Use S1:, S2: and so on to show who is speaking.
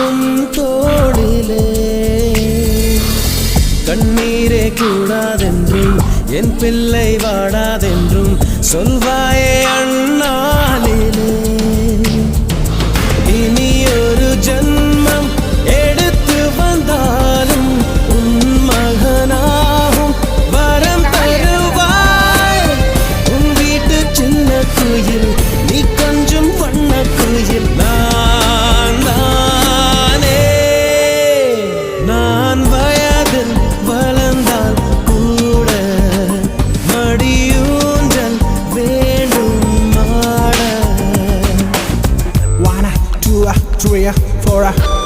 S1: உன் தோளிலே கண்ணீரே கூடாதென்றும் என் பிள்ளை வாடாதென்றும் சொல்வாயே அண்ணாளிலே இனி ஒரு ஜன்மம் எடுத்து வந்தாலும் உன் மகனாகும் வரம் தருவாய் உன் வீட்டு சின்ன குயில் நீ கொஞ்சம் வண்ண குயில் நான் தானே நான் வயதில் வளர்ந்தால் கூட மடியூஞ்சல் வேண்டும் மாட
S2: 1 2 3 4